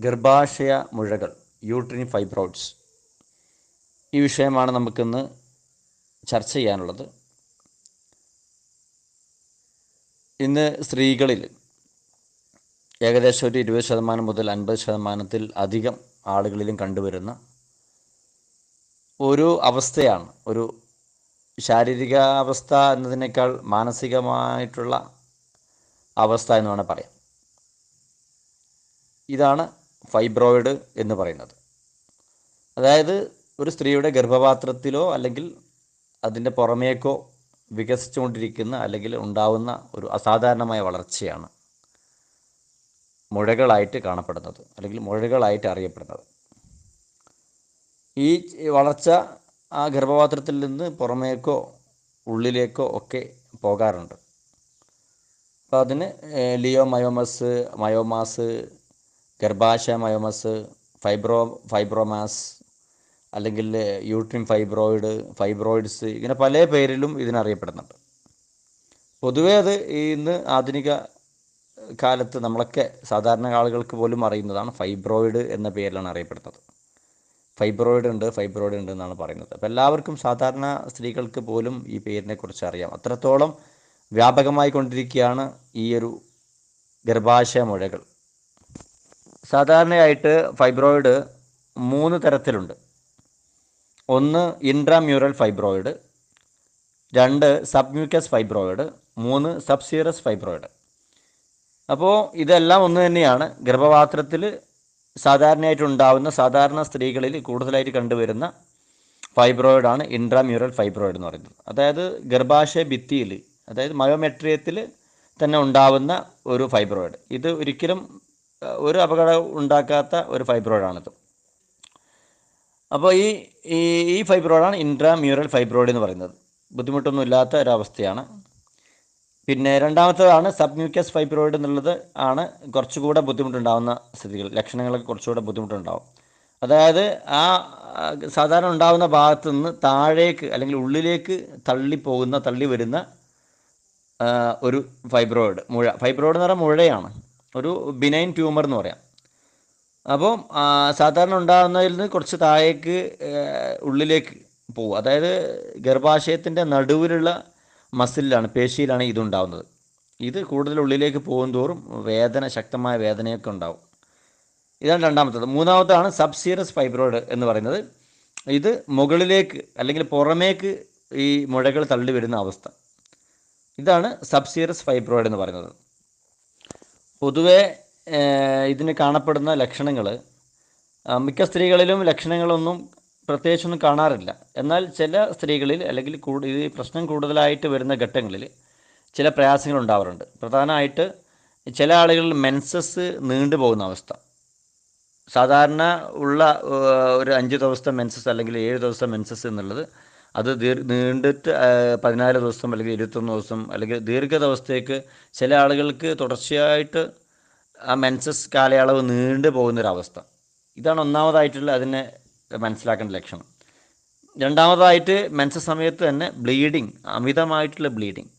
ഗർഭാശയ മുഴകൾ, uterine fibroids, ഈ വിഷയമാണ് നമുക്കിന്ന് ചർച്ച ചെയ്യാനുള്ളത്. ഇന്ന് സ്ത്രീകളിൽ ഏകദേശം ഒരു 20% മുതൽ 50% അധികം ആളുകളിലും കണ്ടുവരുന്ന ഒരു അവസ്ഥയാണ്, ഒരു ശാരീരിക അവസ്ഥ എന്നതിനേക്കാൾ മാനസികമായിട്ടുള്ള അവസ്ഥ എന്ന് വേണമെങ്കിൽ പറയാം. ഇതാണ് ഫൈബ്രോയിഡ് എന്ന് പറയുന്നത്. അതായത് ഒരു സ്ത്രീയുടെ ഗർഭപാത്രത്തിലോ അല്ലെങ്കിൽ അതിൻ്റെ പുറമേക്കോ വികസിച്ചുകൊണ്ടിരിക്കുന്ന അല്ലെങ്കിൽ ഉണ്ടാവുന്ന ഒരു അസാധാരണമായ വളർച്ചയാണ് മുഴകളായിട്ട് കാണപ്പെടുന്നത് അല്ലെങ്കിൽ മുഴകളായിട്ട് അറിയപ്പെടുന്നത്. ഈ വളർച്ച ആ ഗർഭപാത്രത്തിൽ നിന്ന് പുറമേക്കോ ഉള്ളിലേക്കോ ഒക്കെ പോകാറുണ്ട്. അപ്പോൾ അതിന് മയോമാസ്, ഗർഭാശയ മയോമസ്, ഫൈബ്രോമാസ് അല്ലെങ്കിൽ യൂട്രിൻ ഫൈബ്രോയിഡ്സ്, ഇങ്ങനെ പല പേരിലും ഇതിനറിയപ്പെടുന്നുണ്ട്. പൊതുവേ അത് ഇന്ന് ആധുനിക കാലത്ത് നമ്മളൊക്കെ സാധാരണ ആളുകൾക്ക് പോലും അറിയുന്നതാണ്. ഫൈബ്രോയിഡ് എന്ന പേരിലാണ് അറിയപ്പെടുന്നത്. ഫൈബ്രോയിഡ് ഉണ്ട് എന്നാണ് പറയുന്നത്. അപ്പോൾ എല്ലാവർക്കും, സാധാരണ സ്ത്രീകൾക്ക് പോലും ഈ പേരിനെക്കുറിച്ച് അറിയാം. അത്രത്തോളം വ്യാപകമായി കൊണ്ടിരിക്കുകയാണ് ഈ ഒരു ഗർഭാശയ മുഴകൾ. സാധാരണയായിട്ട് ഫൈബ്രോയിഡ് 3 തരത്തിലുണ്ട്. 1 intramural fibroid, 2 submucous fibroid, 3 subserous fibroid. അപ്പോൾ ഇതെല്ലാം ഒന്ന് തന്നെയാണ്. ഗർഭപാത്രത്തിൽ സാധാരണയായിട്ടുണ്ടാവുന്ന, സാധാരണ സ്ത്രീകളിൽ കൂടുതലായിട്ട് കണ്ടുവരുന്ന ഫൈബ്രോയിഡാണ് ഇൻട്രാമ്യൂറൽ ഫൈബ്രോയിഡ് എന്ന് പറയുന്നത്. അതായത് ഗർഭാശയ ഭിത്തിയിൽ, അതായത് മയോമെട്രിയത്തിൽ തന്നെ ഉണ്ടാവുന്ന ഒരു ഫൈബ്രോയിഡ്. ഇത് ഒരിക്കലും ഒരു അപകടം ഉണ്ടാക്കാത്ത ഒരു ഫൈബ്രോയിഡാണിത്. അപ്പോൾ ഈ ഫൈബ്രോയിഡാണ് ഇൻട്രാമ്യൂറൽ ഫൈബ്രോയിഡ് എന്ന് പറയുന്നത്. ബുദ്ധിമുട്ടൊന്നും ഇല്ലാത്ത ഒരവസ്ഥയാണ്. പിന്നെ രണ്ടാമത്തേതാണ് സബ്മ്യൂക്കസ് ഫൈബ്രോയിഡ് എന്നുള്ളത് ആണ് കുറച്ചുകൂടെ ബുദ്ധിമുട്ടുണ്ടാകുന്ന സ്ഥിതികൾ. ലക്ഷണങ്ങളൊക്കെ കുറച്ചുകൂടെ ബുദ്ധിമുട്ടുണ്ടാകും. അതായത് ആ സാധാരണ ഉണ്ടാകുന്ന ഭാഗത്തു നിന്ന് താഴേക്ക് അല്ലെങ്കിൽ ഉള്ളിലേക്ക് തള്ളി വരുന്ന ഒരു ഫൈബ്രോയിഡ് എന്ന് പറഞ്ഞാൽ മുഴയാണ്, ഒരു ബിനൈൻ ട്യൂമർ എന്ന് പറയാം. അപ്പോൾ സാധാരണ ഉണ്ടാകുന്നതിൽ നിന്ന് കുറച്ച് താഴേക്ക് ഉള്ളിലേക്ക് പോകും. അതായത് ഗർഭാശയത്തിൻ്റെ നടുവിലുള്ള മസിലിലാണ്, പേശിയിലാണ് ഇതുണ്ടാകുന്നത്. ഇത് കൂടുതൽ ഉള്ളിലേക്ക് പോകും തോറും ശക്തമായ വേദനയൊക്കെ ഉണ്ടാവും. ഇതാണ് രണ്ടാമത്തത്. മൂന്നാമതാണ് സബ്സീറസ് ഫൈബ്രോയിഡ് എന്ന് പറയുന്നത്. ഇത് മുകളിലേക്ക് അല്ലെങ്കിൽ പുറമേക്ക് ഈ മുഴകൾ തള്ളി വരുന്ന അവസ്ഥ. ഇതാണ് സബ്സീറസ് ഫൈബ്രോയിഡ് എന്ന് പറയുന്നത്. പൊതുവെ ഇതിന് കാണപ്പെടുന്ന ലക്ഷണങ്ങൾ, മിക്ക സ്ത്രീകളിലും ലക്ഷണങ്ങളൊന്നും പ്രത്യേകിച്ചൊന്നും കാണാറില്ല. എന്നാൽ ചില സ്ത്രീകളിൽ അല്ലെങ്കിൽ ഈ പ്രശ്നം കൂടുതലായിട്ട് വരുന്ന ഘട്ടങ്ങളിൽ ചില പ്രയാസങ്ങൾ ഉണ്ടാവാറുണ്ട്. പ്രധാനമായിട്ട് ചില ആളുകളിൽ മെൻസസ് നീണ്ടുപോകുന്ന അവസ്ഥ. സാധാരണ ഉള്ള ഒരു 5 ദിവസത്തെ മെൻസസ് അല്ലെങ്കിൽ 7 ദിവസത്തെ മെൻസസ് എന്നുള്ളത് അത് നീണ്ടിട്ട് 14 ദിവസം അല്ലെങ്കിൽ 21 ദിവസം അല്ലെങ്കിൽ ദീർഘദിവസത്തേക്ക് ചില ആളുകൾക്ക് തുടർച്ചയായിട്ട് ആ മെൻസസ് കാലയളവ് നീണ്ടു പോകുന്നൊരവസ്ഥ. ഇതാണ് ഒന്നാമതായിട്ടുള്ള അതിനെ മനസ്സിലാക്കേണ്ട ലക്ഷണം. രണ്ടാമതായിട്ട് മെൻസസ് സമയത്ത് തന്നെ അമിതമായിട്ടുള്ള ബ്ലീഡിങ്.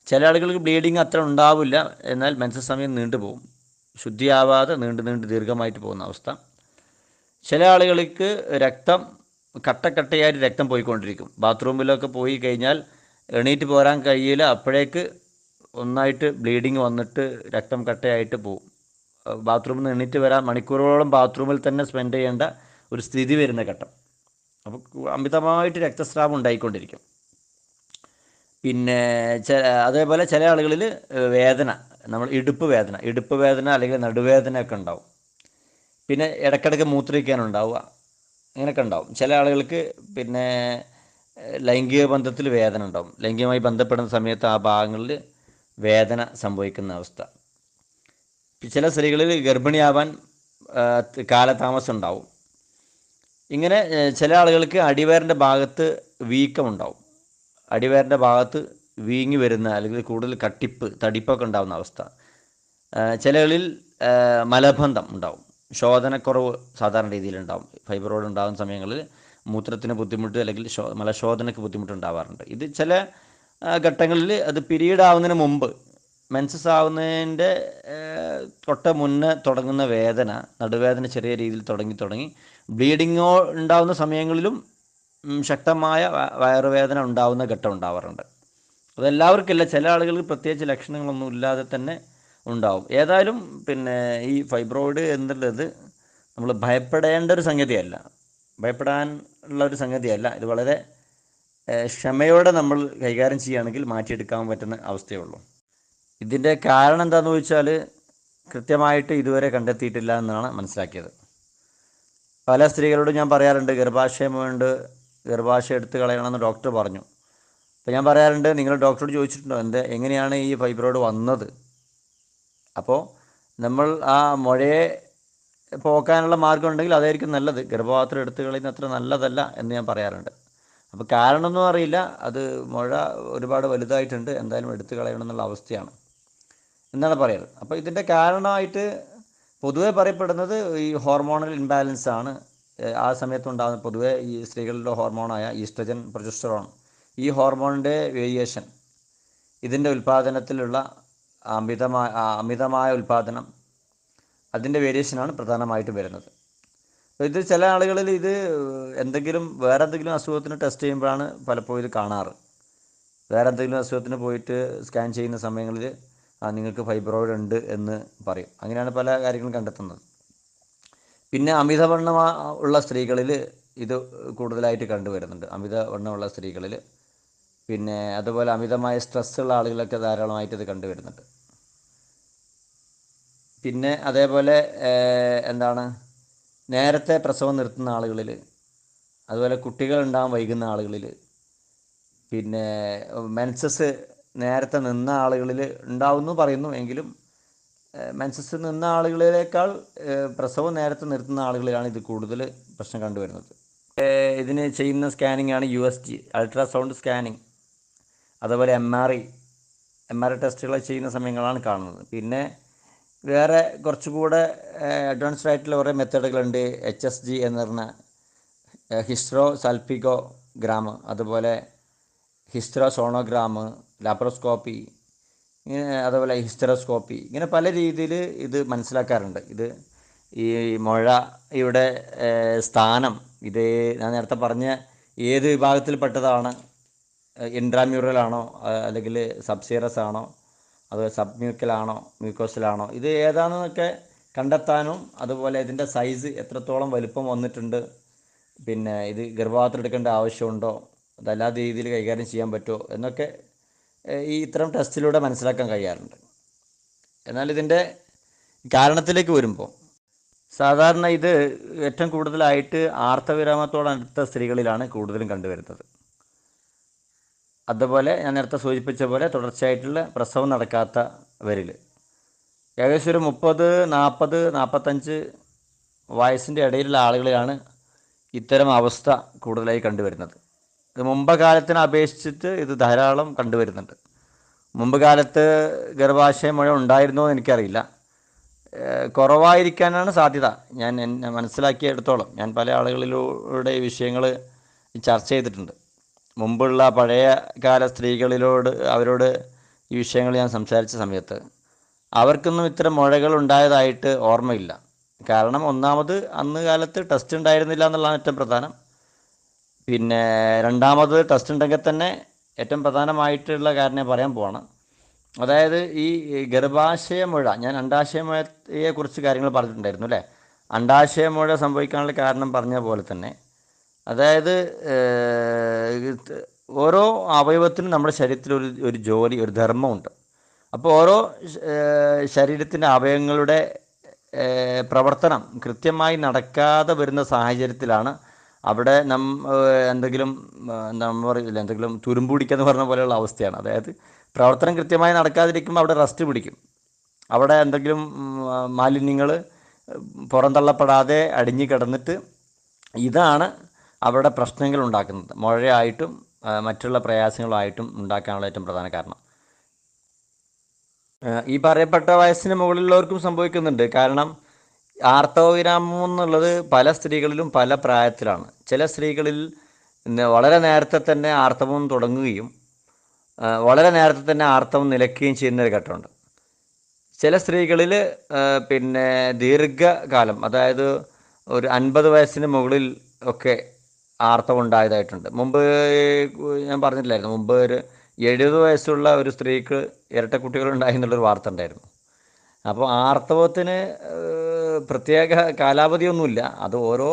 ചില ആളുകൾക്ക് ബ്ലീഡിങ് അത്ര ഉണ്ടാവില്ല, എന്നാൽ മെൻസസ് സമയം നീണ്ടുപോകും, ശുദ്ധിയാവാതെ നീണ്ട് ദീർഘമായിട്ട് പോകുന്ന അവസ്ഥ. ചില ആളുകൾക്ക് കട്ടയായിട്ട് രക്തം പോയിക്കൊണ്ടിരിക്കും. ബാത്റൂമിലൊക്കെ പോയി കഴിഞ്ഞാൽ എണീറ്റ് പോരാൻ കഴിയില്ല, അപ്പോഴേക്ക് ഒന്നായിട്ട് ബ്ലീഡിങ് വന്നിട്ട് രക്തം കട്ടയായിട്ട് പോകും. ബാത്റൂമിൽ നിന്ന് എണീറ്റ് വരാൻ മണിക്കൂറുകളോളം ബാത്റൂമിൽ തന്നെ സ്പെൻഡ് ചെയ്യേണ്ട ഒരു സ്ഥിതി വരുന്ന ഘട്ടം. അപ്പോൾ അമിതമായിട്ട് രക്തസ്രാവം ഉണ്ടായിക്കൊണ്ടിരിക്കും. പിന്നെ അതേപോലെ ചില ആളുകളിൽ ഇടുപ്പ് വേദന അല്ലെങ്കിൽ നടുവേദന ഒക്കെ ഉണ്ടാവും. പിന്നെ ഇടയ്ക്കിടയ്ക്ക് മൂത്രിക്കാനുണ്ടാവുക, അങ്ങനെയൊക്കെ ഉണ്ടാവും. ചില ആളുകൾക്ക് പിന്നെ ലൈംഗിക ബന്ധത്തിൽ വേദന ഉണ്ടാവും. ലൈംഗികമായി ബന്ധപ്പെടുന്ന സമയത്ത് ആ ഭാഗങ്ങളിൽ വേദന സംഭവിക്കുന്ന അവസ്ഥ. ചില സ്ത്രീകളിൽ ഗർഭിണിയാവാൻ കാലതാമസം ഉണ്ടാവും. ഇങ്ങനെ ചില ആളുകൾക്ക് അടിവയറിൻ്റെ ഭാഗത്ത് വീക്കമുണ്ടാവും. അടിവയറിൻ്റെ ഭാഗത്ത് വീങ്ങി വരുന്ന അല്ലെങ്കിൽ കൂടുതൽ തടിപ്പൊക്കെ ഉണ്ടാകുന്ന അവസ്ഥ. ചിലകളിൽ മലബന്ധം ഉണ്ടാവും, ശോധനക്കുറവ് സാധാരണ രീതിയിലുണ്ടാവും. ഫൈബ്രോയിഡ് ഉണ്ടാകുന്ന സമയങ്ങളിൽ മൂത്രത്തിന് ബുദ്ധിമുട്ട് അല്ലെങ്കിൽ മലശോധനയ്ക്ക് ബുദ്ധിമുട്ടുണ്ടാവാറുണ്ട്. ഇത് ചില ഘട്ടങ്ങളിൽ അത് പീരീഡ് ആവുന്നതിന് മുമ്പ് മെൻസസ് ആവുന്നതിൻ്റെ തൊട്ട് മുന്നേ തുടങ്ങുന്ന വേദന, നടുവേദന ചെറിയ രീതിയിൽ തുടങ്ങി ബ്ലീഡിങ്ങോ ഉണ്ടാവുന്ന സമയങ്ങളിലും ശക്തമായ വയറുവേദന ഉണ്ടാവുന്ന ഘട്ടം ഉണ്ടാവാറുണ്ട്. അതെല്ലാവർക്കില്ല, ചില ആളുകൾക്ക് പ്രത്യേകിച്ച് ലക്ഷണങ്ങളൊന്നും ഇല്ലാതെ തന്നെ ഉണ്ടാവും. ഏതായാലും പിന്നെ ഈ ഫൈബ്രോയിഡ് എന്നുള്ളത് നമ്മൾ ഭയപ്പെടേണ്ട ഒരു സംഗതിയല്ല, ഭയപ്പെടാനുള്ള ഒരു സംഗതിയല്ല. ഇത് വളരെ ക്ഷമയോടെ നമ്മൾ കൈകാര്യം ചെയ്യുകയാണെങ്കിൽ മാറ്റിയെടുക്കാൻ പറ്റുന്ന അവസ്ഥയേ ഉള്ളൂ. ഇതിൻ്റെ കാരണം എന്താണെന്ന് ചോദിച്ചാൽ കൃത്യമായിട്ട് ഇതുവരെ കണ്ടെത്തിയിട്ടില്ല എന്നാണ് മനസ്സിലാക്കിയത്. പല സ്ത്രീകളോടും ഞാൻ പറയാറുണ്ട്, ഗർഭാശയം എടുത്ത് കളയണമെന്ന് ഡോക്ടർ പറഞ്ഞു. അപ്പോൾ ഞാൻ പറയാറുണ്ട്, നിങ്ങൾ ഡോക്ടറോട് ചോദിച്ചിട്ടുണ്ടോ എങ്ങനെയാണ് ഈ ഫൈബ്രോയിഡ് വന്നത്? അപ്പോൾ നമ്മൾ ആ മുഴയെ പോക്കാനുള്ള മാർഗ്ഗം ഉണ്ടെങ്കിൽ അതായിരിക്കും നല്ലത്. ഗർഭപാത്രം എടുത്ത് കളയുന്ന അത്ര നല്ലതല്ല എന്ന് ഞാൻ പറയാറുണ്ട്. അപ്പോൾ കാരണമൊന്നും അറിയില്ല, അത് മുഴ ഒരുപാട് വലുതായിട്ടുണ്ട്, എന്തായാലും എടുത്ത് കളയണം എന്നുള്ള അവസ്ഥയാണ് എന്നാണ് പറയാറ്. അപ്പോൾ ഇതിൻ്റെ കാരണമായിട്ട് പൊതുവെ പറയപ്പെടുന്നത് ഈ ഹോർമോണൽ ഇംബാലൻസ് ആണ്. ആ സമയത്തുണ്ടാകുന്ന പൊതുവെ ഈ സ്ത്രീകളുടെ ഹോർമോണായ ഈസ്ട്രജൻ, പ്രൊജസ്റ്ററോൺ, ഈ ഹോർമോണിൻ്റെ വേരിയേഷൻ, ഇതിൻ്റെ ഉൽപ്പാദനത്തിലുള്ള അമിതമായ ഉൽപ്പാദനം, അതിൻ്റെ വേരിയേഷനാണ് പ്രധാനമായിട്ടും വരുന്നത്. അപ്പോൾ ഇത് ചില ആളുകളിൽ ഇത് വേറെ എന്തെങ്കിലും അസുഖത്തിന് ടെസ്റ്റ് ചെയ്യുമ്പോഴാണ് പലപ്പോഴും ഇത് കാണാറ്. വേറെ എന്തെങ്കിലും അസുഖത്തിന് പോയിട്ട് സ്കാൻ ചെയ്യുന്ന സമയങ്ങളിൽ നിങ്ങൾക്ക് ഫൈബ്രോയിഡ് ഉണ്ട് എന്ന് പറയും. അങ്ങനെയാണ് പല കാര്യങ്ങളും കണ്ടെത്തുന്നത്. പിന്നെ അമിതവണ്ണം ഉള്ള സ്ത്രീകളിൽ ഇത് കൂടുതലായിട്ട് കണ്ടുവരുന്നുണ്ട്. അമിതവണ്ണമുള്ള സ്ത്രീകളിൽ, പിന്നെ അതുപോലെ അമിതമായ സ്ട്രെസ്സുള്ള ആളുകളൊക്കെ ധാരാളമായിട്ട് ഇത് കണ്ടുവരുന്നുണ്ട്. പിന്നെ അതേപോലെ നേരത്തെ പ്രസവം നിർത്തുന്ന ആളുകളിൽ, അതുപോലെ കുട്ടികളുണ്ടാകാൻ വൈകുന്ന ആളുകളിൽ, പിന്നെ മെൻസസ് നേരത്തെ നിന്ന ആളുകളിൽ ഉണ്ടാവുമെന്ന് പറയുന്നു. എങ്കിലും മെൻസസ് നിന്ന ആളുകളിലേക്കാൾ പ്രസവം നേരത്തെ നിർത്തുന്ന ആളുകളിലാണ് ഇത് കൂടുതൽ പ്രശ്നം കണ്ടുവരുന്നത്. ഇതിന് ചെയ്യുന്ന സ്കാനിങ് ആണ് USG, അൾട്രാസൗണ്ട് സ്കാനിങ്, അതുപോലെ MRI ടെസ്റ്റുകൾ ചെയ്യുന്ന സമയങ്ങളാണ് കാണുന്നത്. പിന്നെ വേറെ കുറച്ചുകൂടെ അഡ്വാൻസ്ഡ് ആയിട്ടുള്ള കുറേ മെത്തേഡുകളുണ്ട്. HSG എന്ന് പറഞ്ഞ ഹിസ്റ്ററോ സൾപ്പിക്കോഗ്രാം, അതുപോലെ ഹിസ്റ്ററോസോണോഗ്രാം, ലാപ്രോസ്കോപ്പി, അതുപോലെ ഹിസ്റ്ററോസ്കോപ്പി, ഇങ്ങനെ പല രീതിയിൽ ഇത് മനസ്സിലാക്കാറുണ്ട്. ഇത് ഈ മുഴയുടെ സ്ഥാനം, ഇത് ഞാൻ നേരത്തെ പറഞ്ഞ ഏത് വിഭാഗത്തിൽപ്പെട്ടതാണ്, ഇൻട്രാമ്യൂറൽ ആണോ അല്ലെങ്കിൽ സബ്സീറസ് ആണോ, അത് സബ്മ്യൂക്കലാണോ മ്യൂക്കോസിലാണോ, ഇത് ഏതാണെന്നൊക്കെ കണ്ടെത്താനും, അതുപോലെ ഇതിൻ്റെ സൈസ് എത്രത്തോളം വലുപ്പം വന്നിട്ടുണ്ട്, പിന്നെ ഇത് ഗർഭപാത്രം എടുക്കേണ്ട ആവശ്യമുണ്ടോ, അതല്ലാത്ത രീതിയിൽ കൈകാര്യം ചെയ്യാൻ പറ്റുമോ എന്നൊക്കെ ഇത്തരം ടെസ്റ്റിലൂടെ മനസ്സിലാക്കാൻ കഴിയാറുണ്ട്. എന്നാൽ ഇതിൻ്റെ കാരണത്തിലേക്ക് വരുമ്പോൾ സാധാരണ ഇത് ഏറ്റവും കൂടുതലായിട്ട് ആർത്തവിരാമത്തോടടുത്ത സ്ത്രീകളിലാണ് കൂടുതലും കണ്ടുവരുന്നത്. അതുപോലെ ഞാൻ നേരത്തെ സൂചിപ്പിച്ച പോലെ തുടർച്ചയായിട്ടുള്ള പ്രസവം നടക്കാത്തവരിൽ ഏകദേശം ഒരു 30, 40, 45 വയസ്സിൻ്റെ ഇടയിലുള്ള ആളുകളിലാണ് ഇത്തരം അവസ്ഥ കൂടുതലായി കണ്ടുവരുന്നത്. ഇത് മുമ്പ് കാലത്തിനെ അപേക്ഷിച്ചിട്ട് ഇത് ധാരാളം കണ്ടുവരുന്നുണ്ട്. മുമ്പ് കാലത്ത് ഗർഭാശയ മുഴ ഉണ്ടായിരുന്നോ എന്ന് എനിക്കറിയില്ല, കുറവായിരിക്കാനാണ് സാധ്യത. ഞാൻ മനസ്സിലാക്കിയെടുത്തോളം ഞാൻ പല ആളുകളിലൂടെ ഈ വിഷയങ്ങൾ ചർച്ച ചെയ്തിട്ടുണ്ട്. മുമ്പുള്ള പഴയ കാല അവരോട് ഈ വിഷയങ്ങൾ ഞാൻ സംസാരിച്ച സമയത്ത് അവർക്കൊന്നും ഇത്തരം മുഴകൾ ഉണ്ടായതായിട്ട് ഓർമ്മയില്ല. കാരണം ഒന്നാമത് അന്ന് കാലത്ത് ടെസ്റ്റ് ഉണ്ടായിരുന്നില്ല എന്നുള്ളതാണ് ഏറ്റവും പ്രധാനം. പിന്നെ രണ്ടാമത് ടെസ്റ്റ് ഉണ്ടെങ്കിൽ തന്നെ ഏറ്റവും പ്രധാനമായിട്ടുള്ള കാര്യം പറയാൻ പോവാണ്. അതായത് ഈ ഗർഭാശയ മുഴ, ഞാൻ അണ്ഡാശയമുഴയെക്കുറിച്ച് കാര്യങ്ങൾ പറഞ്ഞിട്ടുണ്ടായിരുന്നു അല്ലേ. അണ്ഡാശയ മുഴ സംഭവിക്കാനുള്ള കാരണം പറഞ്ഞ പോലെ തന്നെ, അതായത് ഓരോ അവയവത്തിനും നമ്മുടെ ശരീരത്തിൽ ഒരു ജോലി, ഒരു ധർമ്മമുണ്ട്. അപ്പോൾ ഓരോ ശരീരത്തിൻ്റെ അവയവങ്ങളുടെ പ്രവർത്തനം കൃത്യമായി നടക്കാതെ വരുന്ന സാഹചര്യത്തിലാണ് അവിടെ എന്തെങ്കിലും എന്തെങ്കിലും തുരുമ്പ് പിടിക്കുക പറഞ്ഞ പോലെയുള്ള അവസ്ഥയാണ്. അതായത് പ്രവർത്തനം കൃത്യമായി നടക്കാതിരിക്കുമ്പോൾ അവിടെ റസ്റ്റ് പിടിക്കും. അവിടെ എന്തെങ്കിലും മാലിന്യങ്ങൾ പുറന്തള്ളപ്പെടാതെ അടിഞ്ഞു കിടന്നിട്ട് ഇതാണ് അവിടെ പ്രശ്നങ്ങൾ ഉണ്ടാക്കുന്നത്. മുഴയായിട്ടും മറ്റുള്ള പ്രയാസങ്ങളായിട്ടും ഉണ്ടാക്കാനുള്ള ഏറ്റവും പ്രധാന കാരണം. ഈ പറയപ്പെട്ട വയസ്സിന് മുകളിലുള്ളവർക്കും സംഭവിക്കുന്നുണ്ട്. കാരണം ആർത്തവവിരാമം എന്നുള്ളത് പല സ്ത്രീകളിലും പല പ്രായത്തിലാണ്. ചില സ്ത്രീകളിൽ വളരെ നേരത്തെ തന്നെ ആർത്തവം തുടങ്ങുകയും വളരെ നേരത്തെ തന്നെ ആർത്തവം നിലയ്ക്കുകയും ചെയ്യുന്നൊരു ഘട്ടമുണ്ട്. ചില സ്ത്രീകളിൽ പിന്നെ ദീർഘകാലം, അതായത് ഒരു 50 വയസ്സിന് മുകളിൽ ഒക്കെ ആർത്തവം ഉണ്ടായതായിട്ടുണ്ട്. മുമ്പ് ഞാൻ പറഞ്ഞിട്ടില്ലായിരുന്നു, മുമ്പ് ഒരു 70 വയസ്സുള്ള ഒരു സ്ത്രീക്ക് ഇരട്ട കുട്ടികളുണ്ടായി എന്നുള്ളൊരു വാർത്ത ഉണ്ടായിരുന്നു. അപ്പോൾ ആർത്തവത്തിന് പ്രത്യേക കാലാവധിയൊന്നുമില്ല, അത് ഓരോ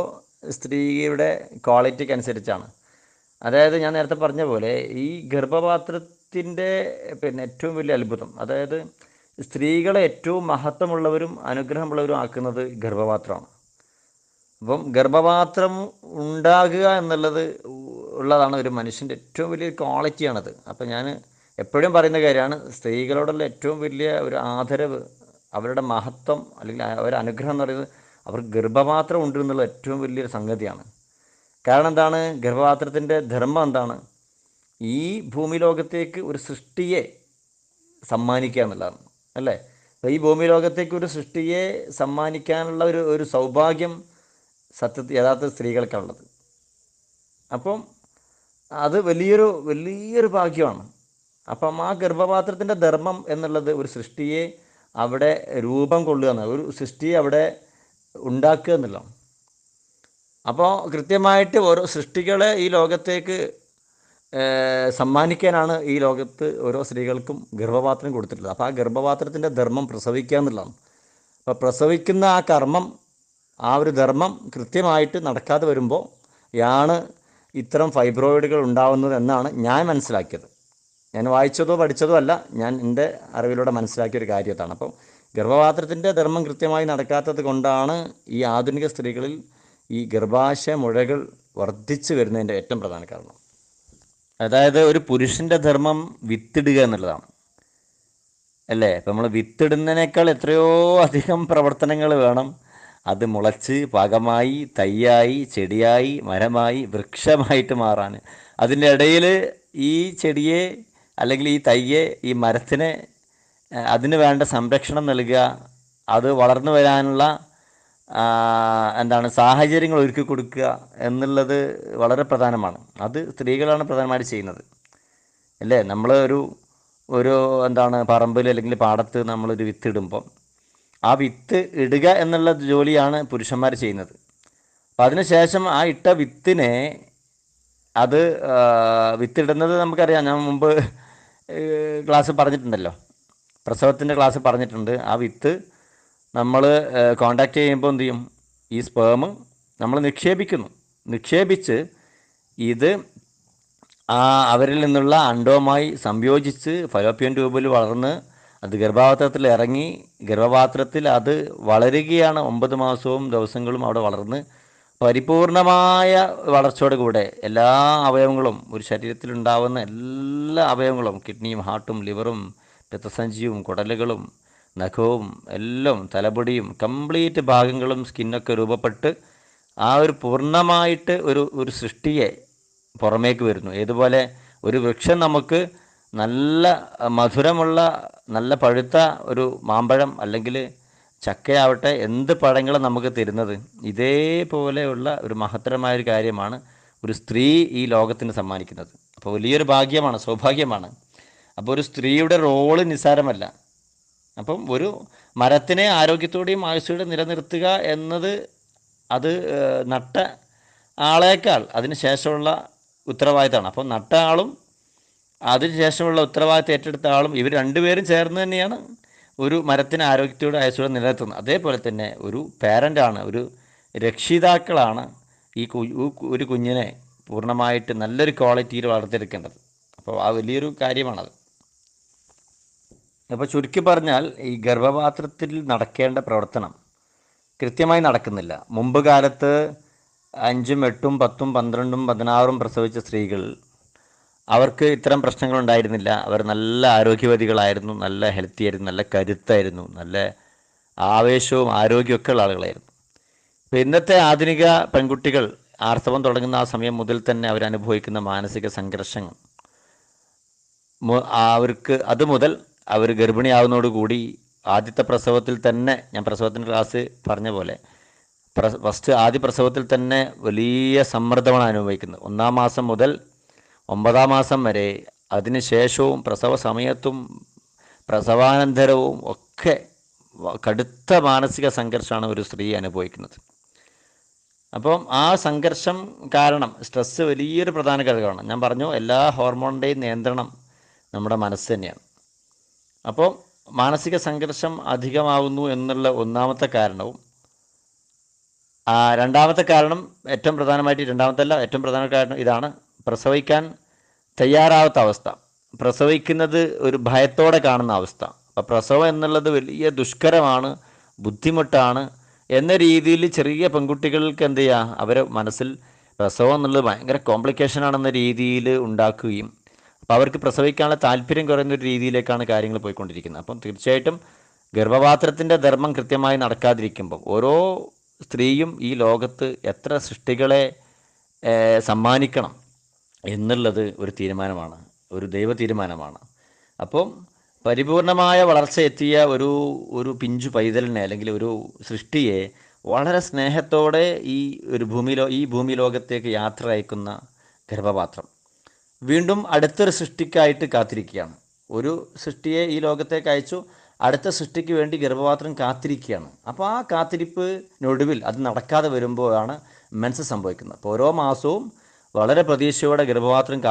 സ്ത്രീയുടെ ക്വാളിറ്റിക്ക് അനുസരിച്ചാണ്. അതായത് ഞാൻ നേരത്തെ പറഞ്ഞ പോലെ ഈ ഗർഭപാത്രത്തിൻ്റെ ഏറ്റവും വലിയ അത്ഭുതം, അതായത് സ്ത്രീകളെ ഏറ്റവും മഹത്വമുള്ളവരും അനുഗ്രഹമുള്ളവരും ആക്കുന്നത് ഗർഭപാത്രമാണ്. അപ്പം ഗർഭപാത്രം ഉണ്ടാകുക എന്നുള്ളത് ഉള്ളതാണ് ഒരു മനുഷ്യൻ്റെ ഏറ്റവും വലിയ ക്വാളിറ്റിയാണത്. അപ്പം ഞാൻ എപ്പോഴും പറയുന്ന കാര്യമാണ്, സ്ത്രീകളോടുള്ള ഏറ്റവും വലിയ ഒരു ആദരവ്, അവരുടെ മഹത്വം അല്ലെങ്കിൽ അവരുടെ അനുഗ്രഹം എന്ന് പറയുന്നത് അവർക്ക് ഗർഭപാത്രം ഉണ്ട് എന്നുള്ള ഏറ്റവും വലിയൊരു സംഗതിയാണ്. കാരണം എന്താണ്? ഗർഭപാത്രത്തിൻ്റെ ധർമ്മം എന്താണ്? ഈ ഭൂമി ലോകത്തേക്ക് ഒരു സൃഷ്ടിയെ സമ്മാനിക്കുക എന്നുള്ളതാണ്, അല്ലേ? അപ്പോൾ ഈ ഭൂമി ലോകത്തേക്ക് ഒരു സൃഷ്ടിയെ സമ്മാനിക്കാനുള്ള ഒരു സൗഭാഗ്യം യഥാർത്ഥ സ്ത്രീകൾക്കാണുള്ളത്. അപ്പം അത് വലിയൊരു ഭാഗ്യമാണ്. അപ്പം ആ ഗർഭപാത്രത്തിൻ്റെ ധർമ്മം എന്നുള്ളത് ഒരു സൃഷ്ടിയെ അവിടെ രൂപം കൊള്ളുക എന്നാണ്, ഒരു സൃഷ്ടിയെ അവിടെ ഉണ്ടാക്കുക എന്നുള്ളതാണ്. അപ്പോൾ കൃത്യമായിട്ട് ഓരോ സൃഷ്ടികളെ ഈ ലോകത്തേക്ക് സമ്മാനിക്കാനാണ് ഈ ലോകത്ത് ഓരോ സ്ത്രീകൾക്കും ഗർഭപാത്രം കൊടുത്തിട്ടുള്ളത്. അപ്പോൾ ആ ഗർഭപാത്രത്തിൻ്റെ ധർമ്മം പ്രസവിക്കുക എന്നുള്ളതാണ്. അപ്പോൾ പ്രസവിക്കുന്ന ആ കർമ്മം, ആ ഒരു ധർമ്മം കൃത്യമായിട്ട് നടക്കാതെ വരുമ്പോൾ യാണ് ഇത്തരം ഫൈബ്രോയിഡുകൾ ഉണ്ടാവുന്നത് എന്നാണ് ഞാൻ മനസ്സിലാക്കിയത്. ഞാൻ വായിച്ചതോ പഠിച്ചതോ അല്ല, ഞാൻ എൻ്റെ അറിവിലൂടെ മനസ്സിലാക്കിയൊരു കാര്യത്താണ്. അപ്പോൾ ഗർഭപാത്രത്തിൻ്റെ ധർമ്മം കൃത്യമായി നടക്കാത്തത് കൊണ്ടാണ് ഈ ആധുനിക സ്ത്രീകളിൽ ഈ ഗർഭാശയ മുഴകൾ വർദ്ധിച്ചു വരുന്നതിൻ്റെ ഏറ്റവും പ്രധാന കാരണം. അതായത് ഒരു പുരുഷൻ്റെ ധർമ്മം വിത്തിടുക എന്നുള്ളതാണ്, അല്ലേ? ഇപ്പം നമ്മൾ വിത്തിടുന്നതിനേക്കാൾ എത്രയോ അധികം പ്രവർത്തനങ്ങൾ വേണം അത് മുളച്ച് പാകമായി തൈയായി ചെടിയായി മരമായി വൃക്ഷമായിട്ട് മാറാൻ. അതിൻ്റെ ഇടയിൽ ഈ ചെടിയെ അല്ലെങ്കിൽ ഈ തൈയെ ഈ മരത്തിനെ അതിന് വേണ്ട സംരക്ഷണം നൽകുക, അത് വളർന്നു വരാനുള്ള സാഹചര്യങ്ങൾ ഒരുക്കി കൊടുക്കുക എന്നുള്ളത് വളരെ പ്രധാനമാണ്. അത് സ്ത്രീകളാണ് പ്രധാനമായിട്ട് ചെയ്യുന്നത്, അല്ലേ? നമ്മൾ ഒരു പറമ്പിൽ അല്ലെങ്കിൽ പാടത്ത് നമ്മളൊരു വിത്തിടുമ്പം ആ വിത്ത് ഇടുക എന്നുള്ള ജോലിയാണ് പുരുഷന്മാർ ചെയ്യുന്നത്. അപ്പം അതിനുശേഷം ആ ഇട്ട വിത്തിനെ അത് വിത്തിടുന്നത് നമുക്കറിയാം. ഞാൻ മുമ്പ് ക്ലാസ് പറഞ്ഞിട്ടുണ്ടല്ലോ, പ്രസവത്തിൻ്റെ ക്ലാസ് പറഞ്ഞിട്ടുണ്ട്. ആ വിത്ത് നമ്മൾ കോണ്ടാക്ട് ചെയ്യുമ്പോൾ എന്ത് ചെയ്യും? ഈ സ്പേം നമ്മൾ നിക്ഷേപിച്ച് ഇത് അവരിൽ നിന്നുള്ള അണ്ഡവുമായി സംയോജിച്ച് ഫലോപ്പിയൻ ട്യൂബിൽ വളർന്ന് അത് ഗർഭപാത്രത്തിൽ ഇറങ്ങി ഗർഭപാത്രത്തിൽ അത് വളരുകയാണ്. 9 മാസവും ദിവസങ്ങളും അവിടെ വളർന്ന് പരിപൂർണമായ വളർച്ചയോട് കൂടെ എല്ലാ അവയവങ്ങളും, ഒരു ശരീരത്തിലുണ്ടാവുന്ന എല്ലാ അവയവങ്ങളും, കിഡ്നിയും ഹാർട്ടും ലിവറും രക്തസഞ്ചിയും കുടലുകളും നഖവും എല്ലാം തലമുടിയും കംപ്ലീറ്റ് ഭാഗങ്ങളും സ്കിന്നൊക്കെ രൂപപ്പെട്ട് ആ ഒരു പൂർണ്ണമായിട്ട് ഒരു സൃഷ്ടിയെ പുറമേക്ക് വരുന്നു. ഏതുപോലെ ഒരു വൃക്ഷം നമുക്ക് നല്ല മധുരമുള്ള നല്ല പഴുത്ത ഒരു മാമ്പഴം അല്ലെങ്കിൽ ചക്കയാവട്ടെ എന്ത് പഴങ്ങളും നമുക്ക് തരുന്നത്, ഇതേപോലെയുള്ള ഒരു മഹത്തരമായൊരു കാര്യമാണ് ഒരു സ്ത്രീ ഈ ലോകത്തിന് സമ്മാനിക്കുന്നത്. അപ്പോൾ വലിയൊരു ഭാഗ്യമാണ്, സൗഭാഗ്യമാണ്. അപ്പോൾ ഒരു സ്ത്രീയുടെ റോള് നിസ്സാരമല്ല. അപ്പം ഒരു മരത്തിനെ ആരോഗ്യത്തോടെയും ആയുസ്സോടെയും നിലനിർത്തുക എന്നത് അത് നട്ട ആളേക്കാൾ അതിന് ശേഷമുള്ള ഉത്തരവാദിത്തമാണ്. അപ്പം നട്ട ആളും അതിന് ശേഷമുള്ള ഉത്തരവാദിത്തം ഏറ്റെടുത്ത ആളും ഇവർ രണ്ടുപേരും ചേർന്ന് തന്നെയാണ് ഒരു മരത്തിന് ആരോഗ്യത്തോടെ ആയുസ്സോടെ നിലനിർത്തുന്നത്. അതേപോലെ തന്നെ ഒരു പാരൻ്റാണ്, ഒരു രക്ഷിതാക്കളാണ് ഒരു കുഞ്ഞിനെ പൂർണ്ണമായിട്ട് നല്ലൊരു ക്വാളിറ്റിയിൽ വളർത്തിയെടുക്കേണ്ടത്. അപ്പോൾ ആ വലിയൊരു കാര്യമാണത്. അപ്പോൾ ചുരുക്കി പറഞ്ഞാൽ ഈ ഗർഭപാത്രത്തിൽ നടക്കേണ്ട പ്രവർത്തനം കൃത്യമായി നടക്കുന്നില്ല. മുമ്പ് കാലത്ത് 5ഉം 8ഉം 10ഉം 12ഉം 16ഉം പ്രസവിച്ച സ്ത്രീകൾ, അവർക്ക് ഇത്തരം പ്രശ്നങ്ങളുണ്ടായിരുന്നില്ല. അവർ നല്ല ആരോഗ്യവതികളായിരുന്നു, നല്ല ഹെൽത്തി ആയിരുന്നു, നല്ല കരുത്തായിരുന്നു, നല്ല ആവേശവും ആരോഗ്യമൊക്കെ ഉള്ള ആളുകളായിരുന്നു. ഇപ്പോൾ ഇന്നത്തെ ആധുനിക പെൺകുട്ടികൾ ആർത്തവം തുടങ്ങുന്ന ആ സമയം മുതൽ തന്നെ അവരനുഭവിക്കുന്ന മാനസിക സംഘർഷങ്ങൾ, അതുമുതൽ അവർ ഗർഭിണിയാവുന്നതോടുകൂടി ആദ്യത്തെ പ്രസവത്തിൽ തന്നെ, ഞാൻ പ്രസവത്തിൻ്റെ ക്ലാസ് പറഞ്ഞ പോലെ ആദ്യ പ്രസവത്തിൽ തന്നെ വലിയ സമ്മർദ്ദമാണ് അനുഭവിക്കുന്നത്. 1-ാം മാസം മുതൽ 9-ാം മാസം വരെ, അതിനുശേഷവും പ്രസവ സമയത്തും പ്രസവാനന്തരവും ഒക്കെ കടുത്ത മാനസിക സംഘർഷമാണ് ഒരു സ്ത്രീ അനുഭവിക്കുന്നത്. അപ്പം ആ സംഘർഷം കാരണം സ്ട്രെസ്സ് വലിയൊരു പ്രധാന ഘടകമാണ്. ഞാൻ പറഞ്ഞു എല്ലാ ഹോർമോണിൻ്റെയും നിയന്ത്രണം നമ്മുടെ മനസ്സ് തന്നെയാണ്. അപ്പോൾ മാനസിക സംഘർഷം അധികമാകുന്നു എന്നുള്ള ഒന്നാമത്തെ കാരണവും, രണ്ടാമത്തെ കാരണം ഏറ്റവും പ്രധാനമായിട്ട്, ഏറ്റവും പ്രധാന കാരണം ഇതാണ്: പ്രസവിക്കാൻ തയ്യാറാവാത്ത അവസ്ഥ, പ്രസവിക്കുന്നത് ഒരു ഭയത്തോടെ കാണുന്ന അവസ്ഥ. അപ്പോൾ പ്രസവം എന്നുള്ളത് വലിയ ദുഷ്കരമാണ്, ബുദ്ധിമുട്ടാണ് എന്ന രീതിയിൽ ചെറിയ പെൺകുട്ടികൾക്ക് എന്ത് ചെയ്യുക, അവരെ മനസ്സിൽ പ്രസവം എന്നുള്ളത് ഭയങ്കര കോംപ്ലിക്കേഷനാണെന്ന രീതിയിൽ ഉണ്ടാക്കുകയും അപ്പോൾ അവർക്ക് പ്രസവിക്കാനുള്ള താല്പര്യം കുറയുന്നൊരു രീതിയിലേക്കാണ് കാര്യങ്ങൾ പോയിക്കൊണ്ടിരിക്കുന്നത്. അപ്പം തീർച്ചയായിട്ടും ഗർഭപാത്രത്തിൻ്റെ ധർമ്മം കൃത്യമായി നടക്കാതിരിക്കുമ്പോൾ ഓരോ സ്ത്രീയും ഈ ലോകത്ത് എത്ര സൃഷ്ടികളെ സമ്മാനിക്കണം എന്നുള്ളത് ഒരു തീരുമാനമാണ്, ഒരു ദൈവ തീരുമാനമാണ്. അപ്പം പരിപൂർണമായ വളർച്ച എത്തിയ ഒരു പിഞ്ചു പൈതലിനെ അല്ലെങ്കിൽ ഒരു സൃഷ്ടിയെ വളരെ സ്നേഹത്തോടെ ഈ ഭൂമി ലോകത്തേക്ക് യാത്ര അയക്കുന്ന ഗർഭപാത്രം വീണ്ടും അടുത്തൊരു സൃഷ്ടിക്കായിട്ട് കാത്തിരിക്കുകയാണ്. ഒരു സൃഷ്ടിയെ ഈ ലോകത്തേക്ക് അയച്ചു, അടുത്ത സൃഷ്ടിക്ക് വേണ്ടി ഗർഭപാത്രം കാത്തിരിക്കുകയാണ്. അപ്പോൾ ആ കാത്തിരിപ്പിനൊടുവിൽ അത് നടക്കാതെ വരുമ്പോഴാണ് മെൻസസ് സംഭവിക്കുന്നത്. അപ്പോൾ ഓരോ മാസവും വളരെ പ്രതീക്ഷയോടെ ഗർഭപാത്രം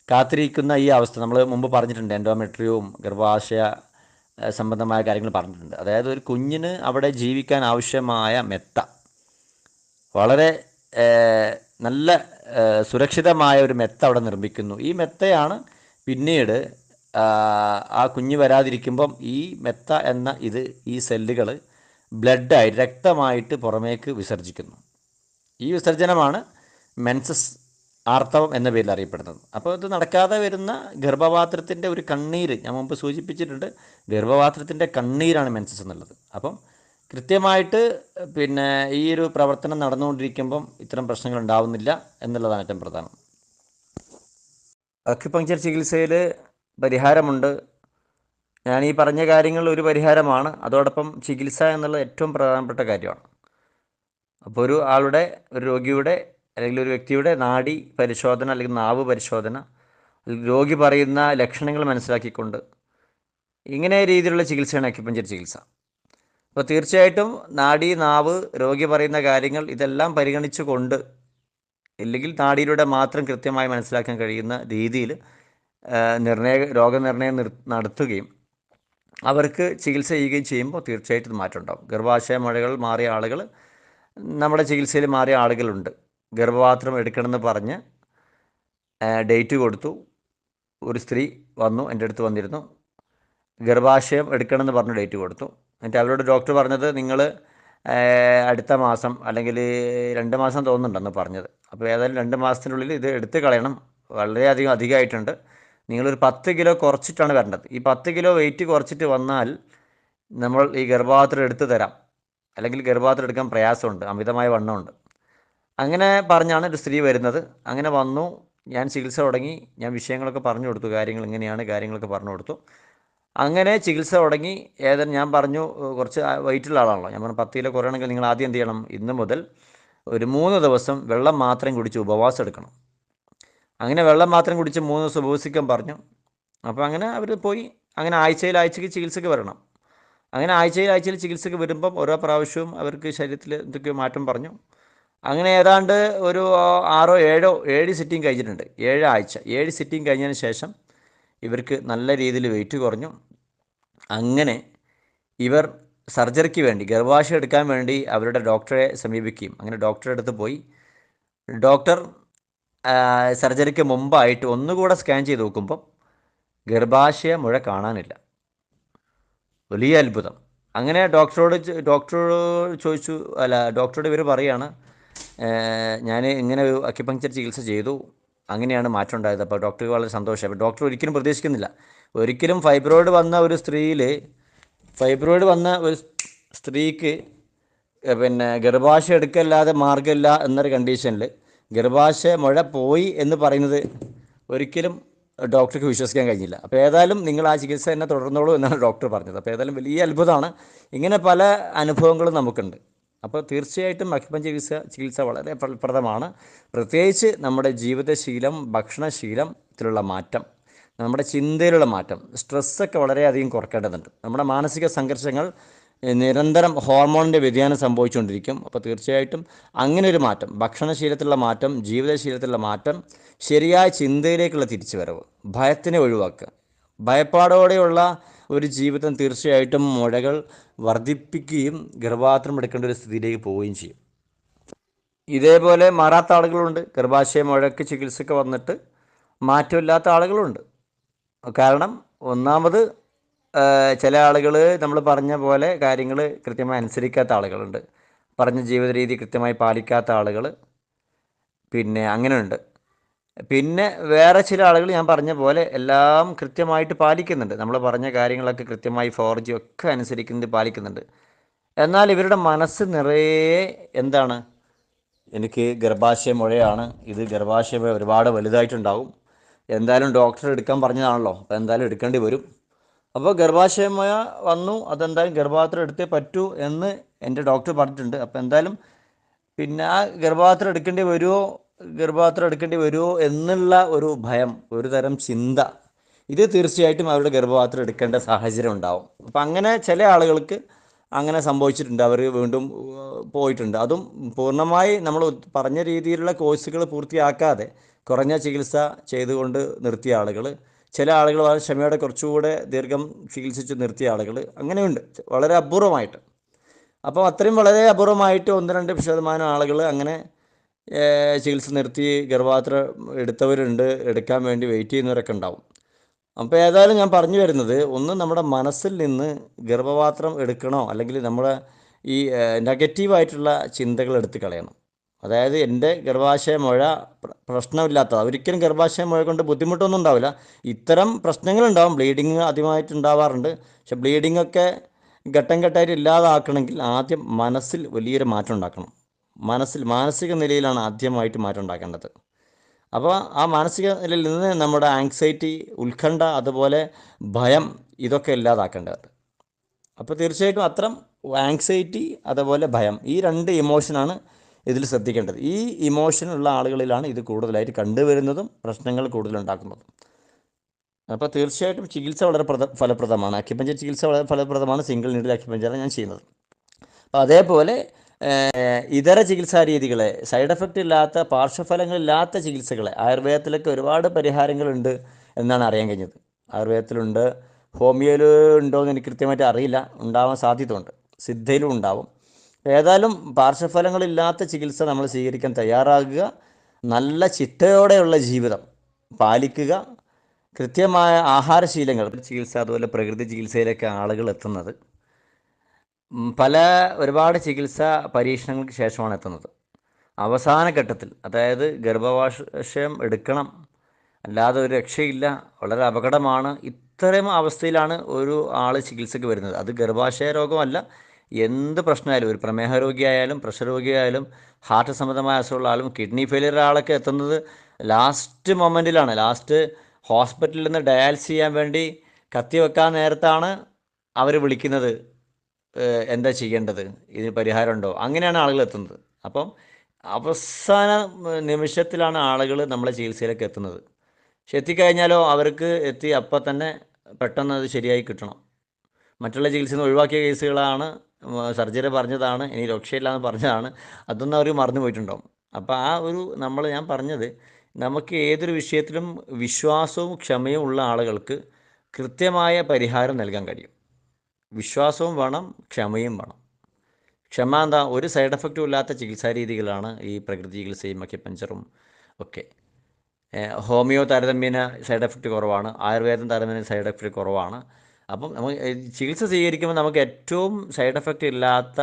കാത്തിരിക്കുന്ന ഈ അവസ്ഥ നമ്മൾ മുമ്പ് പറഞ്ഞിട്ടുണ്ട്. എൻഡോമെട്രിയവും ഗർഭാശയ സംബന്ധമായ കാര്യങ്ങൾ പറഞ്ഞിട്ടുണ്ട്. അതായത് ഒരു കുഞ്ഞിന് അവിടെ ജീവിക്കാൻ ആവശ്യമായ മെത്ത, വളരെ നല്ല സുരക്ഷിതമായ ഒരു മെത്ത അവിടെ നിർമ്മിക്കുന്നു. ഈ മെത്തയാണ് പിന്നീട് ആ കുഞ്ഞ് വരാതിരിക്കുമ്പം ഈ മെത്ത എന്ന ഈ സെല്ലുകൾ ബ്ലഡായി, രക്തമായിട്ട് പുറമേക്ക് വിസർജിക്കുന്നു. ഈ വിസർജനമാണ് മെൻസസ്, ആർത്തവം എന്ന പേരിൽ അറിയപ്പെടുന്നത്. അപ്പോൾ ഇത് നടക്കാതെ വരുന്ന ഗർഭപാത്രത്തിൻ്റെ ഒരു കണ്ണീര്, ഞാൻ മുമ്പ് സൂചിപ്പിച്ചിട്ടുണ്ട്, ഗർഭപാത്രത്തിൻ്റെ കണ്ണീരാണ് മെൻസസ് എന്നുള്ളത്. അപ്പം കൃത്യമായിട്ട് ഈ ഒരു പ്രവർത്തനം നടന്നുകൊണ്ടിരിക്കുമ്പം ഇത്തരം പ്രശ്നങ്ങൾ ഉണ്ടാവുന്നില്ല എന്നുള്ളതാണ് ഏറ്റവും പ്രധാനം. അക്യുപങ്ക്ചർ ചികിത്സയിൽ പരിഹാരമുണ്ട്. ഞാൻ ഈ പറഞ്ഞ കാര്യങ്ങൾ ഒരു പരിഹാരമാണ്. അതോടൊപ്പം ചികിത്സ എന്നുള്ളത് ഏറ്റവും പ്രധാനപ്പെട്ട കാര്യമാണ്. അപ്പോൾ ഒരു രോഗിയുടെ അല്ലെങ്കിൽ ഒരു വ്യക്തിയുടെ നാഡി പരിശോധന അല്ലെങ്കിൽ നാവ് പരിശോധന, രോഗി പറയുന്ന ലക്ഷണങ്ങൾ മനസ്സിലാക്കിക്കൊണ്ട് ഇങ്ങനെ രീതിയിലുള്ള ചികിത്സയാണ് അക്യുപങ്ക്ചർ ചികിത്സ. അപ്പോൾ തീർച്ചയായിട്ടും നാഡി, നാവ്, രോഗി പറയുന്ന കാര്യങ്ങൾ ഇതെല്ലാം പരിഗണിച്ചുകൊണ്ട്, ഇല്ലെങ്കിൽ നാഡിയിലൂടെ മാത്രം കൃത്യമായി മനസ്സിലാക്കാൻ കഴിയുന്ന രീതിയിൽ രോഗനിർണയം നടത്തുകയും അവർക്ക് ചികിത്സ ചെയ്യുകയും ചെയ്യുമ്പോൾ തീർച്ചയായിട്ടും മാറ്റം ഉണ്ടാകും. ഗർഭാശയ മുഴകൾ മാറിയ ആളുകൾ, നമ്മുടെ ചികിത്സയിൽ മാറിയ ആളുകളുണ്ട്. ഗർഭപാത്രം എടുക്കണമെന്ന് പറഞ്ഞ് ഡേറ്റ് കൊടുത്തു. ഒരു സ്ത്രീ വന്നു, എൻ്റെ അടുത്ത് വന്നിരുന്നു. ഗർഭാശയം എടുക്കണമെന്ന് പറഞ്ഞ് ഡേറ്റ് കൊടുത്തു. എന്നിട്ട് അവരോട് ഡോക്ടർ പറഞ്ഞത്, നിങ്ങൾ അടുത്ത മാസം അല്ലെങ്കിൽ 2 മാസം തോന്നുന്നുണ്ടെന്ന് പറഞ്ഞത്. അപ്പോൾ ഏതായാലും 2 മാസത്തിനുള്ളിൽ ഇത് എടുത്ത് കളയണം, വളരെയധികം അധികമായിട്ടുണ്ട്, നിങ്ങളൊരു 10 കിലോ കുറച്ചിട്ടാണ് വരേണ്ടത്. ഈ 10 കിലോ വെയിറ്റ് കുറച്ചിട്ട് വന്നാൽ നമ്മൾ ഈ ഗർഭപാത്രം എടുത്ത് തരാം, അല്ലെങ്കിൽ ഗർഭപാത്രം എടുക്കാൻ പ്രയാസമുണ്ട്, അമിതമായ വണ്ണമുണ്ട്. അങ്ങനെ പറഞ്ഞാണ് ഒരു സ്ത്രീ വരുന്നത്. അങ്ങനെ വന്നു, ഞാൻ ചികിത്സ തുടങ്ങി, ഞാൻ വിഷയങ്ങളൊക്കെ പറഞ്ഞു കൊടുത്തു, കാര്യങ്ങളൊക്കെ പറഞ്ഞു കൊടുത്തു. അങ്ങനെ ചികിത്സ തുടങ്ങി. ഞാൻ പറഞ്ഞു, കുറച്ച് വെയിറ്റുള്ള ആളാണല്ലോ, ഞാൻ പറഞ്ഞു 10 കിലോ കുറയണമെങ്കിൽ നിങ്ങൾ ആദ്യം എന്ത് ചെയ്യണം, ഇന്ന് മുതൽ ഒരു 3 ദിവസം വെള്ളം മാത്രം കുടിച്ച് ഉപവാസം എടുക്കണം. അങ്ങനെ വെള്ളം മാത്രം കുടിച്ച് 3 ദിവസം ഉപവസിക്കാൻ പറഞ്ഞു. അപ്പോൾ അങ്ങനെ അവർ പോയി. അങ്ങനെ ആഴ്ചയ്ക്ക് ചികിത്സയ്ക്ക് വരണം. അങ്ങനെ ആഴ്ചയിൽ ചികിത്സയ്ക്ക് വരുമ്പം ഓരോ പ്രാവശ്യവും അവർക്ക് ശരീരത്തിൽ എന്തൊക്കെയോ മാറ്റം പറഞ്ഞു. അങ്ങനെ ഏതാണ്ട് ഒരു 7 സിറ്റിംഗ് കഴിഞ്ഞിട്ടുണ്ട്. 7 സിറ്റിംഗ് കഴിഞ്ഞതിന് ശേഷം ഇവർക്ക് നല്ല രീതിയിൽ വെയിറ്റ് കുറഞ്ഞു. അങ്ങനെ ഇവർ സർജറിക്ക് വേണ്ടി, ഗർഭാശയം എടുക്കാൻ വേണ്ടി അവരുടെ ഡോക്ടറെ സമീപിക്കുകയും, അങ്ങനെ ഡോക്ടറെ അടുത്ത് പോയി. ഡോക്ടർ സർജറിക്ക് മുമ്പായിട്ട് ഒന്നുകൂടെ സ്കാൻ ചെയ്ത് നോക്കുമ്പം ഗർഭാശയ മുഴ കാണാനില്ല. വലിയ അത്ഭുതം. അങ്ങനെ ഡോക്ടറോട് ചോദിച്ചു, ഡോക്ടറോട് ഇവർ പറയുകയാണ്, ഞാൻ ഇങ്ങനെ ഒരു അക്യുപങ്ക്ചർ ചികിത്സ ചെയ്തു, അങ്ങനെയാണ് മാറ്റം ഉണ്ടായത്. അപ്പോൾ ഡോക്ടർക്ക് വളരെ സന്തോഷം. അപ്പോൾ ഡോക്ടർ ഒരിക്കലും പ്രതീക്ഷിക്കുന്നില്ല, ഫൈബ്രോയിഡ് വന്ന ഒരു സ്ത്രീക്ക് ഗർഭാശയം എടുക്കല്ലാതെ മാർഗ്ഗമില്ല എന്നൊരു കണ്ടീഷനിൽ ഗർഭാശയ മുഴ പോയി എന്ന് പറയുന്നത് ഒരിക്കലും ഡോക്ടർക്ക് വിശ്വസിക്കാൻ കഴിഞ്ഞില്ല. അപ്പോൾ ഏതായാലും നിങ്ങൾ ആ ചികിത്സ തന്നെ തുടർന്നോളൂ എന്നാണ് ഡോക്ടർ പറഞ്ഞത്. അപ്പോൾ ഏതായാലും വലിയ അത്ഭുതമാണ്. ഇങ്ങനെ പല അനുഭവങ്ങളും നമുക്കുണ്ട്. അപ്പോൾ തീർച്ചയായിട്ടും അക്യുപങ്ക്ചർ ചികിത്സ വളരെ ഫലപ്രദമാണ്. പ്രത്യേകിച്ച് നമ്മുടെ ജീവിതശീലം, ഭക്ഷണശീലത്തിലുള്ള മാറ്റം, നമ്മുടെ ചിന്തയിലുള്ള മാറ്റം, സ്ട്രെസ്സൊക്കെ വളരെയധികം കുറയ്ക്കേണ്ടതുണ്ട്. നമ്മുടെ മാനസിക സംഘർഷങ്ങൾ നിരന്തരം ഹോർമോണിൻ്റെ വ്യതിയാനം സംഭവിച്ചുകൊണ്ടിരിക്കും. അപ്പോൾ തീർച്ചയായിട്ടും അങ്ങനെ ഒരു മാറ്റം, ഭക്ഷണശീലത്തിലുള്ള മാറ്റം, ജീവിതശീലത്തിലുള്ള മാറ്റം, ശരിയായ ചിന്തയിലേക്കുള്ള തിരിച്ചുവരവ്, ഭയത്തിനെ ഒഴിവാക്കുക. ഭയപ്പാടോടെയുള്ള ഒരു ജീവിതം തീർച്ചയായിട്ടും മുഴകൾ വർദ്ധിപ്പിക്കുകയും ഗർഭപാത്രം എടുക്കേണ്ട ഒരു സ്ഥിതിയിലേക്ക് പോവുകയും ചെയ്യും. ഇതേപോലെ മാറാത്ത ആളുകളുണ്ട്. ഗർഭാശയ മുഴക്ക് ചികിത്സയൊക്കെ വന്നിട്ട് മാറ്റമില്ലാത്ത ആളുകളുണ്ട്. കാരണം ഒന്നാമത് ചില ആളുകൾ നമ്മൾ പറഞ്ഞ പോലെ കാര്യങ്ങൾ കൃത്യമായി അനുസരിക്കാത്ത ആളുകളുണ്ട്. പറഞ്ഞ ജീവിത രീതി കൃത്യമായി പാലിക്കാത്ത ആളുകൾ പിന്നെ അങ്ങനെയുണ്ട്. പിന്നെ വേറെ ചില ആളുകൾ ഞാൻ പറഞ്ഞ പോലെ എല്ലാം കൃത്യമായിട്ട് പാലിക്കുന്നുണ്ട്. നമ്മൾ പറഞ്ഞ കാര്യങ്ങളൊക്കെ കൃത്യമായി 4G ഒക്കെ അനുസരിക്കുന്നത്, പാലിക്കുന്നുണ്ട്. എന്നാൽ ഇവരുടെ മനസ്സ് നിറയെ എന്താണ്, എനിക്ക് ഗർഭാശയ മുഴയാണ്, ഇത് ഗർഭാശയ മുഴ ഒരുപാട് വലുതായിട്ടുണ്ടാവും, എന്തായാലും ഡോക്ടർ എടുക്കാൻ പറഞ്ഞതാണല്ലോ, അപ്പോൾ എന്തായാലും എടുക്കേണ്ടി വരും. അപ്പോൾ ഗർഭാശയ മുഴ വന്നു, അതെന്തായാലും ഗർഭപാത്രം എടുത്തേ പറ്റൂ എന്ന് എൻ്റെ ഡോക്ടർ പറഞ്ഞിട്ടുണ്ട്. അപ്പോൾ എന്തായാലും പിന്നെ ആ ഗർഭപാത്രം എടുക്കേണ്ടി വരുമോ എന്നുള്ള ഒരു ഭയം, ഒരു തരം ചിന്ത, ഇത് തീർച്ചയായിട്ടും അവരുടെ ഗർഭപാത്രം എടുക്കേണ്ട സാഹചര്യം ഉണ്ടാവും. അപ്പം അങ്ങനെ ചില ആളുകൾക്ക് അങ്ങനെ സംഭവിച്ചിട്ടുണ്ട്. അവർ വീണ്ടും പോയിട്ടുണ്ട്. അതും പൂർണ്ണമായി നമ്മൾ പറഞ്ഞ രീതിയിലുള്ള കോഴ്സുകൾ പൂർത്തിയാക്കാതെ കുറഞ്ഞ ചികിത്സ ചെയ്തുകൊണ്ട് നിർത്തിയ ആളുകൾ, ചില ആളുകൾ വളരെ ക്ഷമയോടെ കുറച്ചുകൂടെ ദീർഘം ചികിത്സിച്ച് നിർത്തിയ ആളുകൾ അങ്ങനെയുണ്ട്, വളരെ അപൂർവമായിട്ട്. അപ്പോൾ അത്രയും വളരെ അപൂർവമായിട്ട് 1-2% ആളുകൾ അങ്ങനെ ചികിത്സ നിർത്തി ഗർഭപാത്രം എടുത്തവരുണ്ട്, എടുക്കാൻ വേണ്ടി വെയിറ്റ് ചെയ്യുന്നവരൊക്കെ ഉണ്ടാവും. അപ്പോൾ ഏതായാലും ഞാൻ പറഞ്ഞു വരുന്നത്, ഒന്ന് നമ്മുടെ മനസ്സിൽ നിന്ന് ഗർഭപാത്രം എടുക്കണോ അല്ലെങ്കിൽ നമ്മുടെ ഈ നെഗറ്റീവായിട്ടുള്ള ചിന്തകൾ എടുത്ത് കളയണം. അതായത് എൻ്റെ ഗർഭാശയ മുഴ പ്രശ്നമില്ലാത്തത്, ഒരിക്കലും ഗർഭാശയ മുഴ കൊണ്ട് ബുദ്ധിമുട്ടൊന്നും ഉണ്ടാവില്ല. ഇത്തരം പ്രശ്നങ്ങളുണ്ടാവും, ബ്ലീഡിങ് ആദ്യമായിട്ട് ഉണ്ടാവാറുണ്ട്. പക്ഷെ ബ്ലീഡിങ്ങൊക്കെ ഘട്ടം ഘട്ടമായിട്ട് ഇല്ലാതാക്കണമെങ്കിൽ ആദ്യം മനസ്സിൽ വലിയൊരു മാറ്റം ഉണ്ടാക്കണം. മാനസിക നിലയിലാണ് ആദ്യമായിട്ട് മാറ്റം ഉണ്ടാക്കേണ്ടത്. അപ്പോൾ ആ മാനസിക നിലയിൽ നിന്ന് നമ്മുടെ ആങ്സൈറ്റി, ഉത്കണ്ഠ, അതുപോലെ ഭയം, ഇതൊക്കെ ഇല്ലാതാക്കേണ്ടത്. അപ്പോൾ തീർച്ചയായിട്ടും അത്തരം ആങ്സൈറ്റി അതുപോലെ ഭയം, ഈ 2 ഇമോഷനാണ് ഇതിൽ ശ്രദ്ധിക്കേണ്ടത്. ഈ ഇമോഷനുള്ള ആളുകളിലാണ് ഇത് കൂടുതലായിട്ട് കണ്ടുവരുന്നതും പ്രശ്നങ്ങൾ കൂടുതലുണ്ടാക്കുന്നതും. അപ്പോൾ തീർച്ചയായിട്ടും ചികിത്സ വളരെ ഫലപ്രദമാണ്. അക്യുപഞ്ചർ ചികിത്സ വളരെ ഫലപ്രദമാണ്. സിംഗിൾ നീഡിൽ അക്യുപഞ്ചറാണ് ഞാൻ ചെയ്യുന്നത്. അപ്പോൾ അതേപോലെ ഇതര ചികിത്സാ രീതികളെ, സൈഡ് എഫക്റ്റ് ഇല്ലാത്ത, പാർശ്വഫലങ്ങളില്ലാത്ത ചികിത്സകളെ, ആയുർവേദത്തിലൊക്കെ ഒരുപാട് പരിഹാരങ്ങളുണ്ട് എന്നാണ് അറിയാൻ കഴിഞ്ഞത്. ആയുർവേദത്തിലുണ്ട്, ഹോമിയോയിൽ ഉണ്ടോ എന്ന് എനിക്ക് കൃത്യമായിട്ട് അറിയില്ല, ഉണ്ടാവാൻ സാധ്യതയുണ്ട്, സിദ്ധയിലും ഉണ്ടാവും. ഏതായാലും പാർശ്വഫലങ്ങളില്ലാത്ത ചികിത്സ നമ്മൾ സ്വീകരിക്കാൻ തയ്യാറാകുക, നല്ല ചിട്ടയോടെയുള്ള ജീവിതം പാലിക്കുക, കൃത്യമായ ആഹാരശീലങ്ങൾ, ചികിത്സ അതുപോലെ പ്രകൃതി ചികിത്സയിലൊക്കെ ആളുകൾ എത്തുന്നത് ഒരുപാട് ചികിത്സാ പരീക്ഷണങ്ങൾക്ക് ശേഷമാണ് എത്തുന്നത്. അവസാന ഘട്ടത്തിൽ, അതായത് ഗർഭപാശം എടുക്കണം, അല്ലാതെ ഒരു രക്ഷയില്ല, വളരെ അപകടമാണ്, ഇത്തരം അവസ്ഥയിലാണ് ഒരു ആൾ ചികിത്സയ്ക്ക് വരുന്നത്. അത് ഗർഭാശയ രോഗമല്ല, എന്ത് പ്രശ്നമായാലും, ഒരു പ്രമേഹ രോഗിയായാലും പ്രഷർ രോഗിയായാലും ഹാർട്ട് സംബന്ധമായ അസുഖമുള്ള ആളും കിഡ്നി ഫെയിലിയർ ആളൊക്കെ എത്തുന്നത് ലാസ്റ്റ് മൊമെൻറ്റിലാണ്. ലാസ്റ്റ് ഹോസ്പിറ്റലിൽ നിന്ന് ഡയാലിസിസ് ചെയ്യാൻ വേണ്ടി കത്തിവെക്കാൻ നേരത്താണ് അവർ വിളിക്കുന്നത്, എന്താ ചെയ്യേണ്ടത്, ഇതിന് പരിഹാരമുണ്ടോ, അങ്ങനെയാണ് ആളുകൾ എത്തുന്നത്. അപ്പം അവസാന നിമിഷത്തിലാണ് ആളുകൾ നമ്മളെ ചികിത്സയിലേക്ക് എത്തുന്നത്. പക്ഷെ എത്തിക്കഴിഞ്ഞാലോ അവർക്ക് അപ്പം തന്നെ പെട്ടെന്ന് അത് ശരിയായി കിട്ടണം. മറ്റുള്ള ചികിത്സയിൽ നിന്ന് ഒഴിവാക്കിയ കേസുകളാണ്, സർജറി പറഞ്ഞതാണ്, ഇനി രക്ഷയില്ല എന്ന് പറഞ്ഞതാണ്, അതൊന്നും അവർ മറന്നു പോയിട്ടുണ്ടാവും. അപ്പോൾ ഞാൻ പറഞ്ഞത്, നമുക്ക് ഏതൊരു വിഷയത്തിലും വിശ്വാസവും ക്ഷമയും ഉള്ള ആളുകൾക്ക് കൃത്യമായ പരിഹാരം നൽകാൻ കഴിയും. വിശ്വാസവും വേണം, ക്ഷമയും വേണം. ക്ഷമ എന്താ, ഒരു സൈഡ് എഫക്റ്റും ഇല്ലാത്ത ചികിത്സാ രീതികളാണ് ഈ പ്രകൃതി ചികിത്സയും അക്യുപഞ്ചറും ഒക്കെ. ഹോമിയോ താരതമ്യേന സൈഡ് എഫക്റ്റ് കുറവാണ്, ആയുർവേദം താരതമ്യേന സൈഡ് എഫക്റ്റ് കുറവാണ്. അപ്പം നമുക്ക് ചികിത്സ സ്വീകരിക്കുമ്പോൾ നമുക്ക് ഏറ്റവും സൈഡ് എഫക്റ്റ് ഇല്ലാത്ത,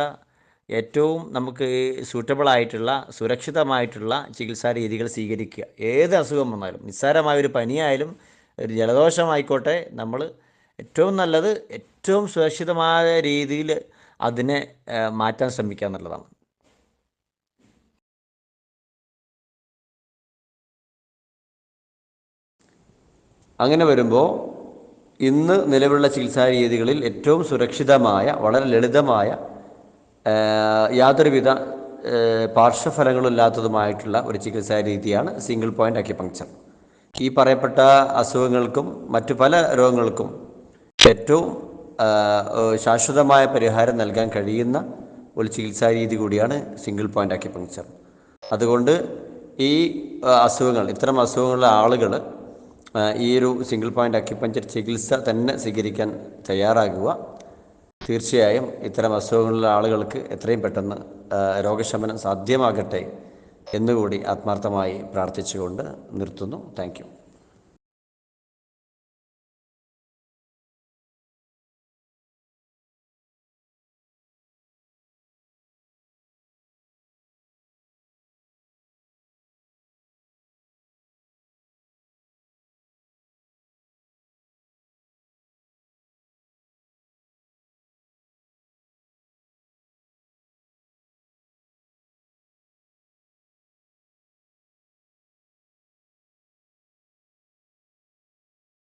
ഏറ്റവും നമുക്ക് സൂറ്റബിളായിട്ടുള്ള, സുരക്ഷിതമായിട്ടുള്ള ചികിത്സാ രീതികൾ സ്വീകരിക്കുക. ഏത് അസുഖം വന്നാലും, നിസ്സാരമായൊരു പനിയായാലും ഒരു ജലദോഷമായിക്കോട്ടെ, നമ്മൾ ഏറ്റവും നല്ലത് ഏറ്റവും സുരക്ഷിതമായ രീതിയിൽ അതിനെ മാറ്റാൻ ശ്രമിക്കുക എന്നുള്ളതാണ്. അങ്ങനെ വരുമ്പോൾ ഇന്ന് നിലവിലുള്ള ചികിത്സാ രീതികളിൽ ഏറ്റവും സുരക്ഷിതമായ, വളരെ ലളിതമായ, യാതൊരുവിധ പാർശ്വഫലങ്ങളില്ലാത്തതുമായിട്ടുള്ള ഒരു ചികിത്സാ രീതിയാണ് സിംഗിൾ പോയിൻ്റ് അക്യുപങ്ക്ചർ. ഈ പറയപ്പെട്ട അസുഖങ്ങൾക്കും മറ്റു പല രോഗങ്ങൾക്കും ഏറ്റവും ശാശ്വതമായ പരിഹാരം നൽകാൻ കഴിയുന്ന ഒരു ചികിത്സാ രീതി കൂടിയാണ് സിംഗിൾ പോയിൻ്റ് അക്യുപങ്ക്ചർ. അതുകൊണ്ട് ഈ അസുഖങ്ങൾ, ഇത്തരം അസുഖങ്ങളുള്ള ആളുകൾ ഈ ഒരു സിംഗിൾ പോയിൻ്റ് അക്യുപങ്ക്ചർ ചികിത്സ തന്നെ സ്വീകരിക്കാൻ തയ്യാറാകുക. തീർച്ചയായും ഇത്തരം അസുഖങ്ങളുള്ള ആളുകൾക്ക് എത്രയും പെട്ടെന്ന് രോഗശമനം സാധ്യമാകട്ടെ എന്നുകൂടി ആത്മാർത്ഥമായി പ്രാർത്ഥിച്ചുകൊണ്ട് നിർത്തുന്നു. Thank you.